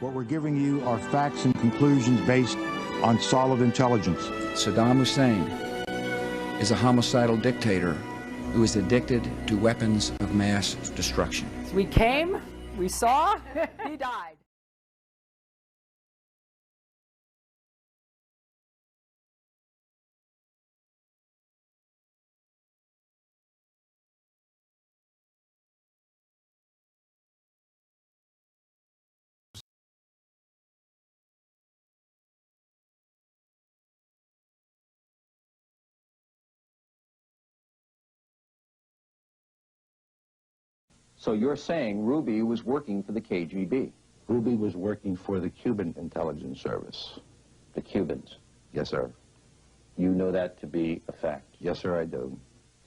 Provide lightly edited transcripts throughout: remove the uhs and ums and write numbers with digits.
What we're giving you are facts and conclusions based on solid intelligence. Saddam Hussein is a homicidal dictator who is addicted to weapons of mass destruction. We came, we saw, he died. So you're saying Ruby was working for the KGB? Ruby was working for the Cuban intelligence service. The Cubans? Yes, sir. You know that to be a fact? Yes, sir, I do.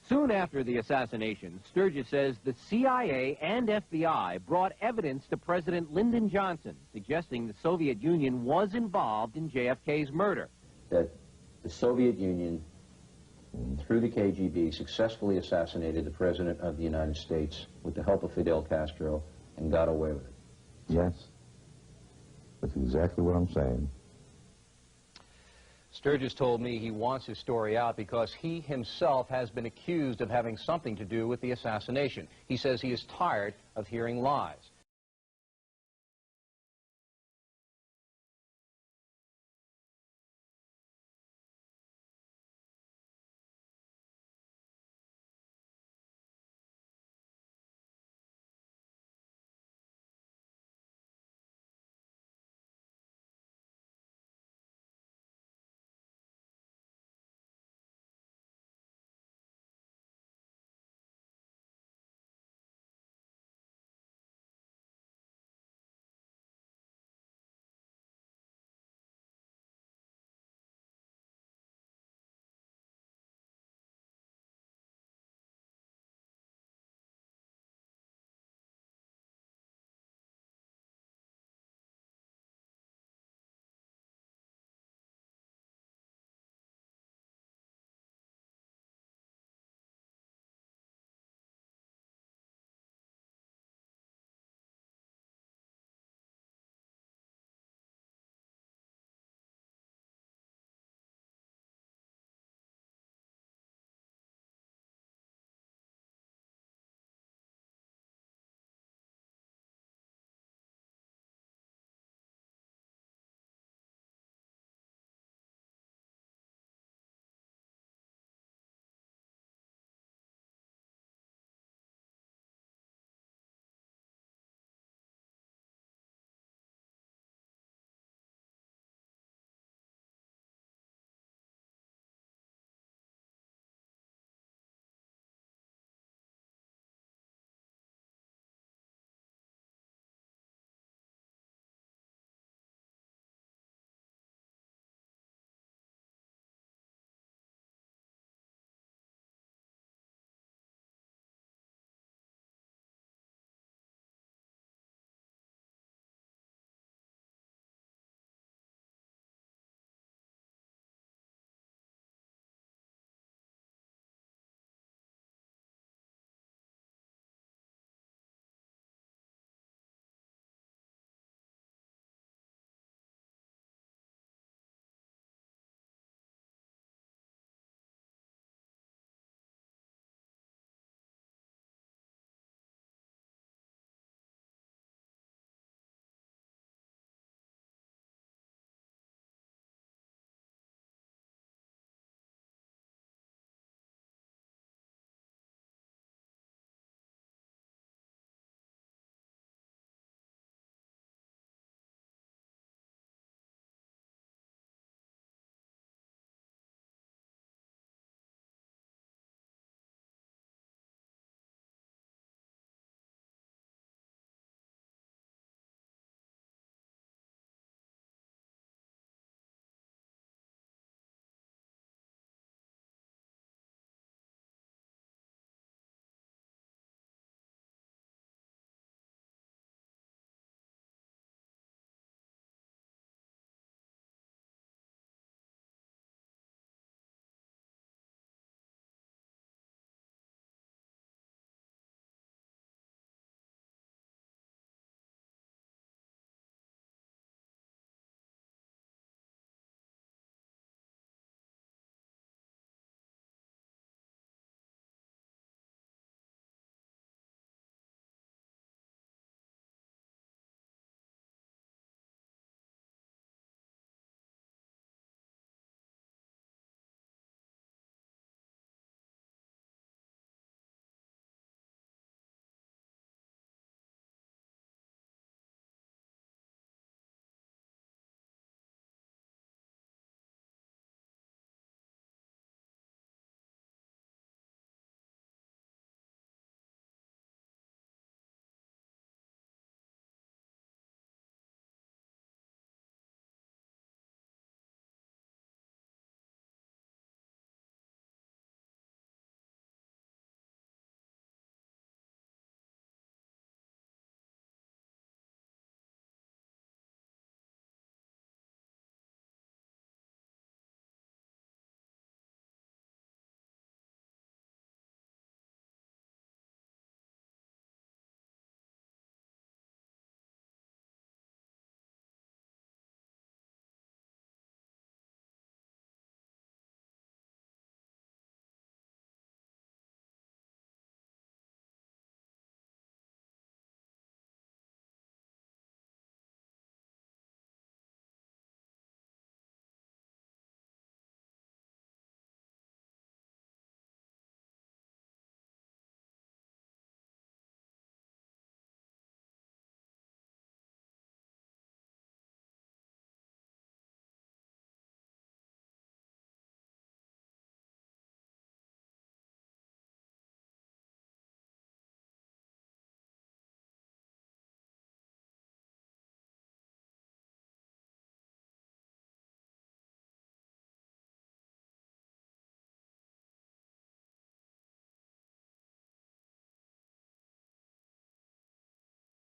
Soon after the assassination, Sturgis says the CIA and FBI brought evidence to President Lyndon Johnson, suggesting the Soviet Union was involved in JFK's murder. That the Soviet Union, through the KGB, successfully assassinated the President of the United States with the help of Fidel Castro and got away with it. Yes. That's exactly what I'm saying. Sturgis told me he wants his story out because he himself has been accused of having something to do with the assassination. He says he is tired of hearing lies.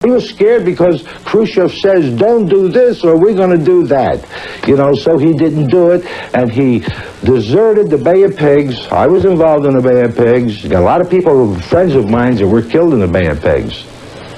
He was scared because Khrushchev says, don't do this or we're going to do that. You know, so he didn't do it, and he deserted the Bay of Pigs. I was involved in the Bay of Pigs. Got a lot of people, friends of mine, that were killed in the Bay of Pigs.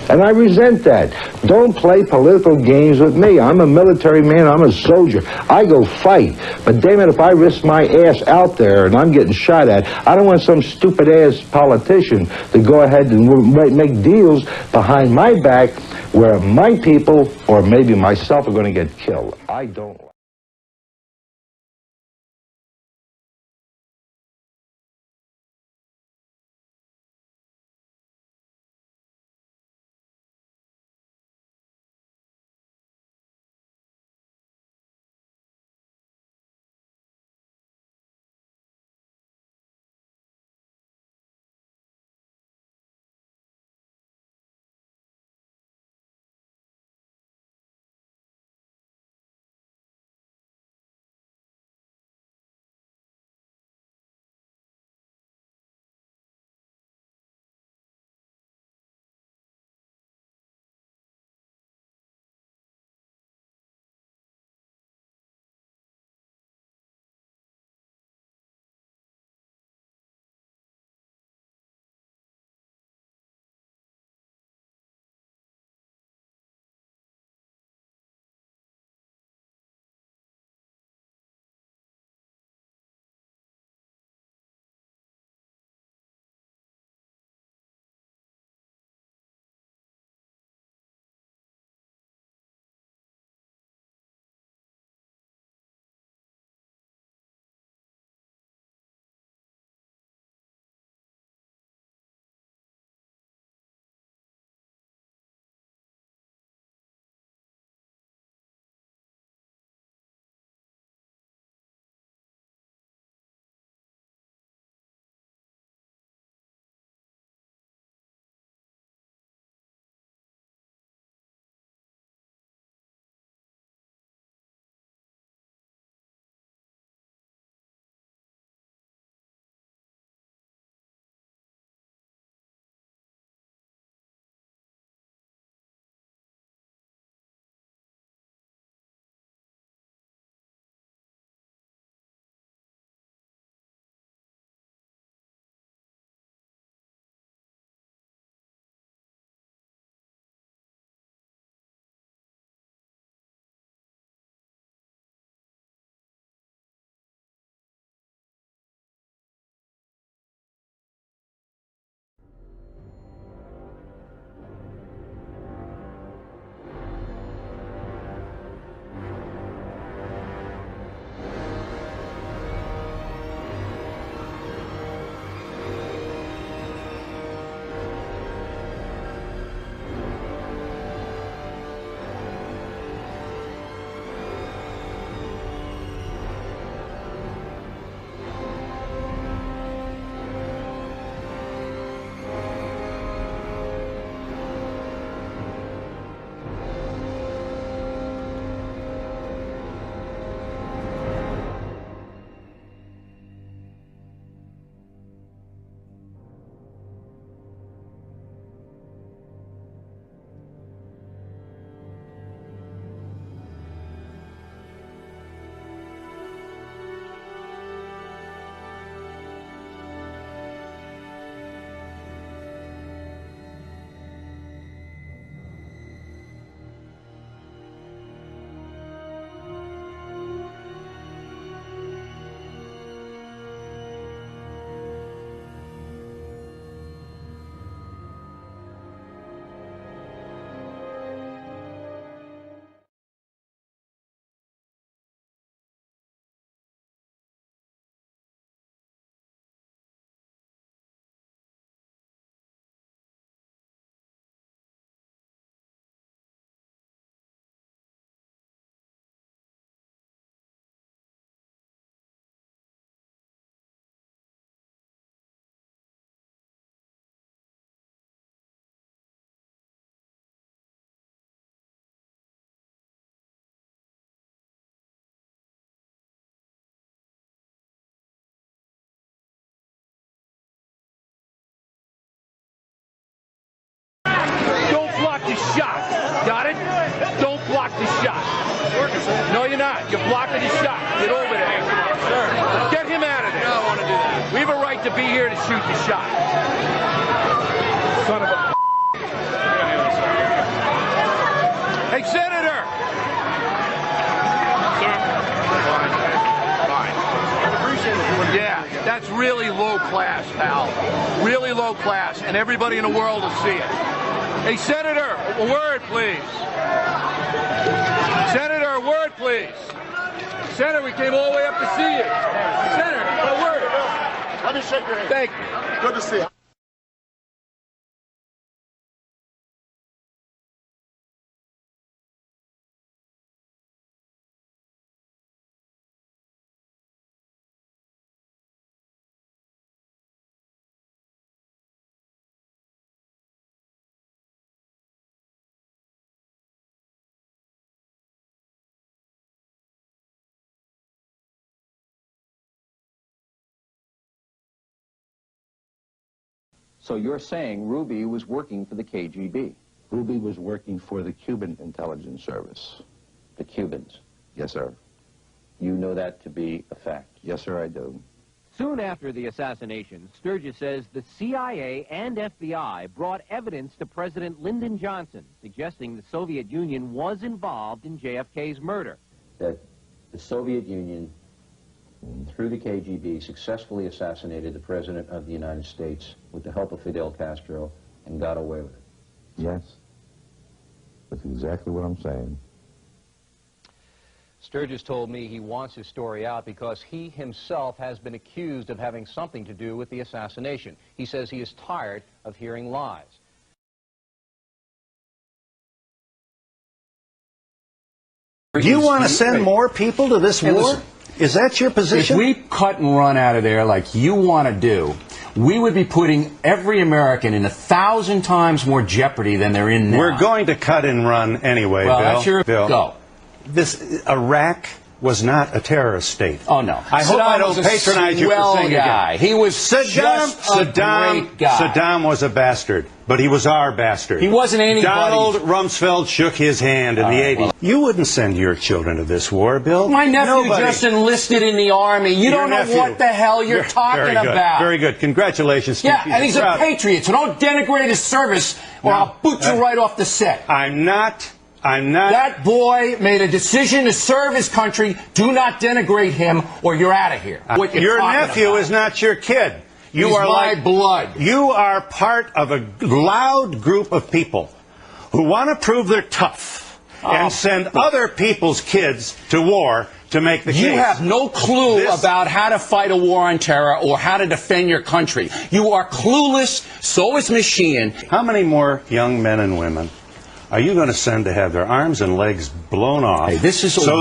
And I resent that. Don't play political games with me. I'm a military man. I'm a soldier. I go fight. But damn it, if I risk my ass out there and I'm getting shot at, I don't want some stupid-ass politician to go ahead and make deals behind my back where my people, or maybe myself, are going to get killed. I don't. shoot the shot. Son of a... Hey, Senator! Sir? Fine. Yeah, that's really low class, pal. Really low class, and everybody in the world will see it. Hey, Senator, a word, please. Senator, a word, please. Senator, we came all the way up to see you. Senator, a word. Let me shake your hand. Thank you. Good to see you. So you're saying Ruby was working for the KGB? Ruby was working for the Cuban intelligence service. The Cubans? Yes, sir. You know that to be a fact? Yes, sir, I do. Soon after the assassination, Sturgis says the CIA and FBI brought evidence to President Lyndon Johnson, suggesting the Soviet Union was involved in JFK's murder. That the Soviet Union, through the KGB, successfully assassinated the President of the United States with the help of Fidel Castro and got away with it. Yes. That's exactly what I'm saying. Sturgis told me he wants his story out because he himself has been accused of having something to do with the assassination. He says he is tired of hearing lies. Do you want to send more people to this war? Is that your position? If we cut and run out of there like you want to do, we would be putting every American in 1,000 times more jeopardy than they're in now. We're going to cut and run anyway, well, Bill. That's your Bill. Go. This Iraq was not a terrorist state. Oh, no. I hope I don't patronize you for saying guy. Again. He was just a great guy. Saddam was a bastard, but he was our bastard. He wasn't anybody. Donald Rumsfeld shook his hand in the 80s. Well, you wouldn't send your children to this war, Bill. My nephew Nobody. just enlisted in the Army. You don't know what the hell you're talking about. Very good. Congratulations, Steve. Yeah, and he's a patriot, so don't denigrate his service or I'll boot you right off the set. I'm not. That boy made a decision to serve his country. Do not denigrate him or you're out of here. Your nephew is not your kid. You are like blood. You are part of a loud group of people who want to prove they're tough and send other people's kids to war to make the case. You have no clue about how to fight a war on terror or how to defend your country. You are clueless. So is Miss Sheehan. How many more young men and women are you going to send to have their arms and legs blown off? Hey, this is so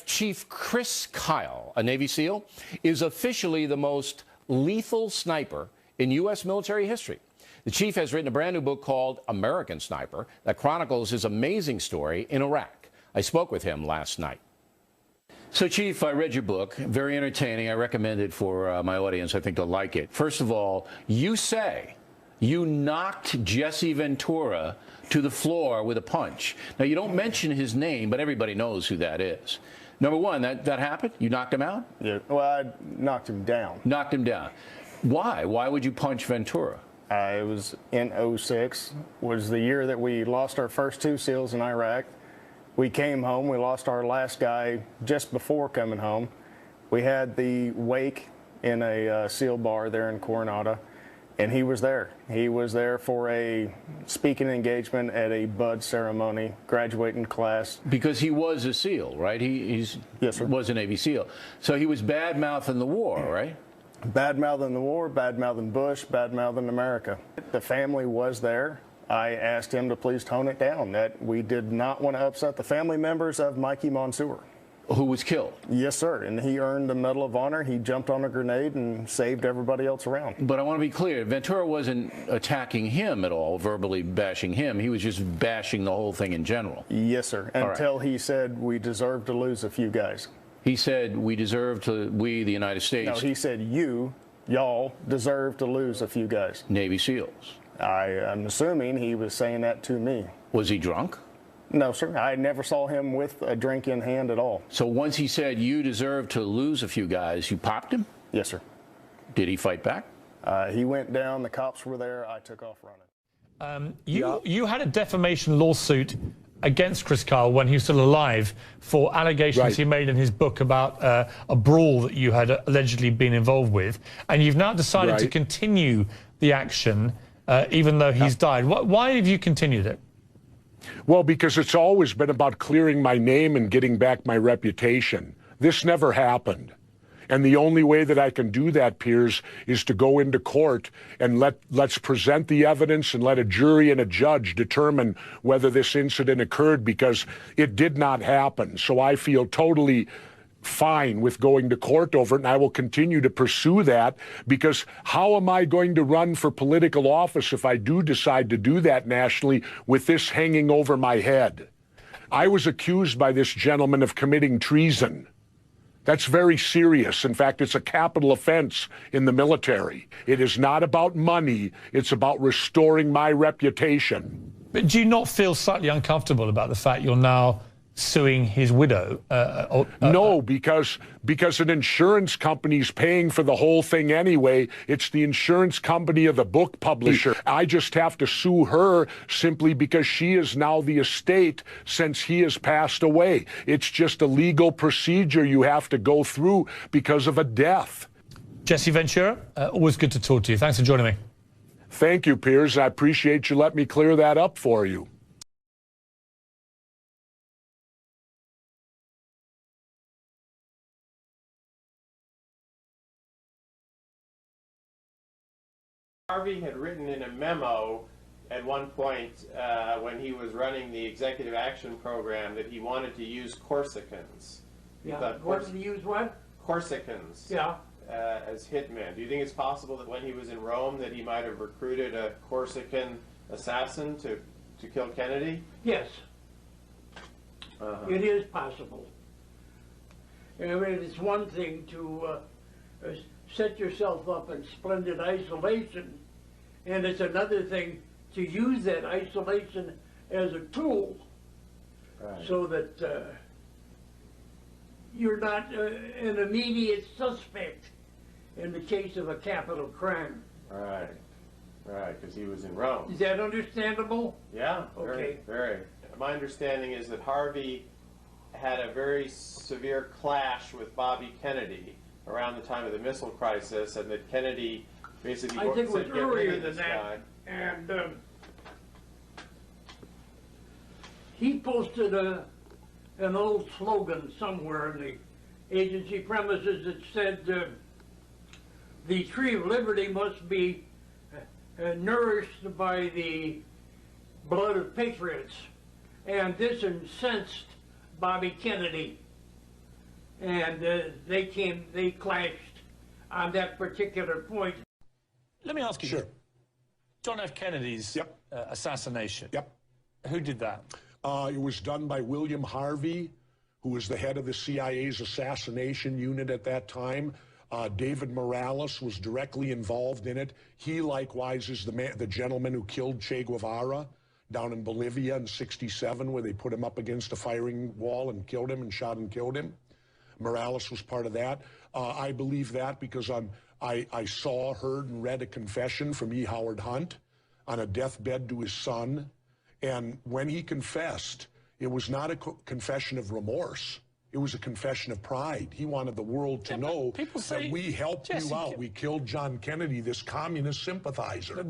Chief Chris Kyle, a Navy SEAL, is officially the most lethal sniper in U.S. military history. The chief has written a brand new book called American Sniper that chronicles his amazing story in Iraq. I spoke with him last night. So, Chief, I read your book. Very entertaining. I recommend it for my audience. I think they'll like it. First of all, you say you knocked Jesse Ventura to the floor with a punch. Now, you don't mention his name, but everybody knows who that is. Number one, that happened? You knocked him out? Yeah, well, I knocked him down. Knocked him down. Why? Why would you punch Ventura? It was in '06, was the year that we lost our first 2 SEALs in Iraq. We came home. We lost our last guy just before coming home. We had the wake in a SEAL bar there in Coronado, and he was there. He was there for a speaking engagement at a bud ceremony, graduating class. Because he was a SEAL, right? Yes, sir. Was a Navy SEAL. So he was bad-mouthing the war, right? Bad-mouthing the war, bad-mouthing Bush, bad-mouthing America. The family was there. I asked him to please tone it down, that we did not want to upset the family members of Mikey Monsoor. Who was killed? Yes, sir, and he earned the Medal of Honor. He jumped on a grenade and saved everybody else around. But I want to be clear, Ventura wasn't attacking him at all, verbally bashing him. He was just bashing the whole thing in general. Yes, sir, until he said we deserve to lose a few guys. He said we, the United States. No, he said y'all deserve to lose a few guys. Navy SEALs. I'm assuming he was saying that to me. Was he drunk? No, sir. I never saw him with a drink in hand at all. So once he said you deserve to lose a few guys, you popped him? Yes, sir. Did he fight back? He went down. The cops were there. I took off running. You had a defamation lawsuit against Chris Kyle when he was still alive for allegations he made in his book about a brawl that you had allegedly been involved with, and you've now decided to continue the action even though he's died. Why have you continued it? Well, because it's always been about clearing my name and getting back my reputation. This never happened. And the only way that I can do that, Piers, is to go into court and let's present the evidence and let a jury and a judge determine whether this incident occurred, because it did not happen. So I feel totally fine with going to court over it, and I will continue to pursue that, because how am I going to run for political office if I do decide to do that nationally with this hanging over my head? I was accused by this gentleman of committing treason. That's very serious. In fact, it's a capital offense in the military. It is not about money. It's about restoring my reputation. But do you not feel slightly uncomfortable about the fact you're now suing his widow? No, because an insurance company's paying for the whole thing anyway. It's the insurance company of the book publisher. I just have to sue her simply because she is now the estate since he has passed away. It's just a legal procedure you have to go through because of a death. Jesse Ventura, always good to talk to you. Thanks for joining me. Thank you, Piers. I appreciate you letting me clear that up for you. Harvey had written in a memo at one point when he was running the executive action program that he wanted to use Corsicans. Wanted to use what? Corsicans. Yeah. As hitmen. Do you think it's possible that when he was in Rome that he might have recruited a Corsican assassin to kill Kennedy? Yes. It is possible. I mean, it's one thing to set yourself up in splendid isolation, and it's another thing to use that isolation as a tool so that you're not an immediate suspect in the case of a capital crime. Right, because he was in Rome. Is that understandable? Yeah, Okay. very. My understanding is that Harvey had a very severe clash with Bobby Kennedy around the time of the missile crisis, and that Kennedy basically I think it was said, earlier than that. And he posted an old slogan somewhere in the agency premises that said, the tree of liberty must be nourished by the blood of patriots. And this incensed Bobby Kennedy. And they clashed on that particular point. Let me ask you. Sure. John F. Kennedy's assassination. Yep. Who did that? It was done by William Harvey, who was the head of the CIA's assassination unit at that time. David Morales was directly involved in it. He likewise is the gentleman who killed Che Guevara down in Bolivia in '67, where they put him up against a firing wall and killed him and shot and killed him. Morales was part of that. I believe that because I saw, heard, and read a confession from E. Howard Hunt on a deathbed to his son. And when he confessed, it was not a confession of remorse. It was a confession of pride. He wanted the world to know that we helped you out. We killed John Kennedy, this communist sympathizer.